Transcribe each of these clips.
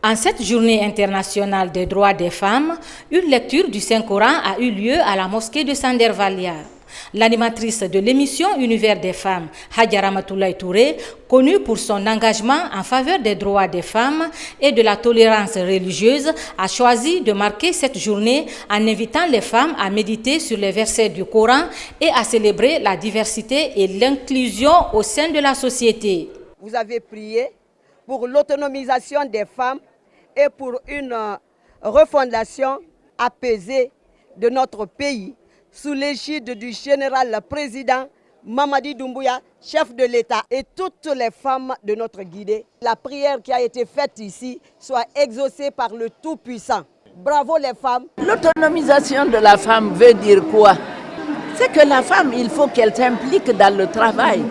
En cette journée internationale des droits des femmes, une lecture du Saint-Coran a eu lieu à la mosquée de Sandervalia. L'animatrice de l'émission Univers des femmes, Hadja Ramatoulaye Touré, connue pour son engagement en faveur des droits des femmes et de la tolérance religieuse, a choisi de marquer cette journée en invitant les femmes à méditer sur les versets du Coran et à célébrer la diversité et l'inclusion au sein de la société. Vous avez prié pour l'autonomisation des femmes et pour une refondation apaisée de notre pays sous l'égide du général président Mamadi Doumbouya, chef de l'État, et toutes les femmes de notre guidée. La prière qui a été faite ici soit exaucée par le Tout-Puissant. Bravo les femmes. L'autonomisation de la femme veut dire quoi? C'est que la femme, il faut qu'elle s'implique dans le travail.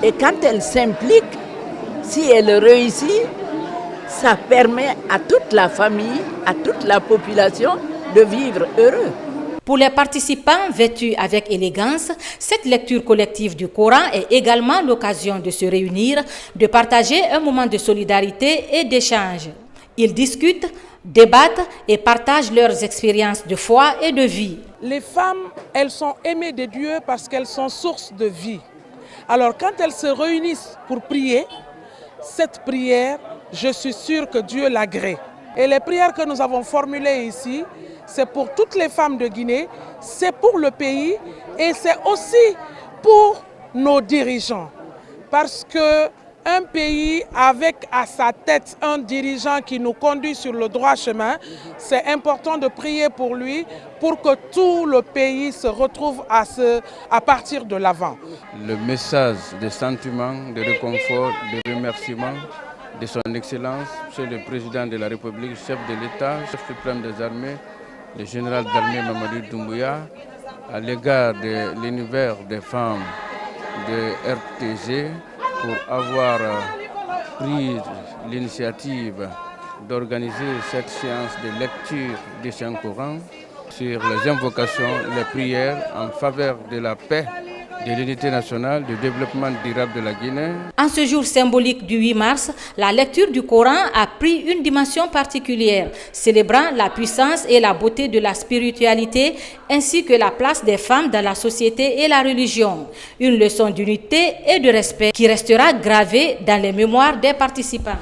Et quand elle s'implique, si elle réussit, ça permet à toute la famille, à toute la population de vivre heureux. Pour les participants vêtus avec élégance, cette lecture collective du Coran est également l'occasion de se réunir, de partager un moment de solidarité et d'échange. Ils discutent, débattent et partagent leurs expériences de foi et de vie. Les femmes, elles sont aimées de Dieu parce qu'elles sont source de vie. Alors quand elles se réunissent pour prier, cette prière, je suis sûre que Dieu l'agrée. Et les prières que nous avons formulées ici, c'est pour toutes les femmes de Guinée, c'est pour le pays et c'est aussi pour nos dirigeants. Parce qu'un pays avec à sa tête un dirigeant qui nous conduit sur le droit chemin, c'est important de prier pour lui pour que tout le pays se retrouve à partir de l'avant. Le message de sentiment, de réconfort, de remerciement de son Excellence, Monsieur le Président de la République, chef de l'État, chef suprême des armées, le général d'armée Mamadi Doumbouya, à l'égard de l'univers des femmes de RTG pour avoir pris l'initiative d'organiser cette séance de lecture du Saint-Coran sur les invocations, les prières en faveur de la paix, de l'unité nationale, du développement durable de la Guinée. En ce jour symbolique du 8 mars, la lecture du Coran a pris une dimension particulière, célébrant la puissance et la beauté de la spiritualité, ainsi que la place des femmes dans la société et la religion. Une leçon d'unité et de respect qui restera gravée dans les mémoires des participants.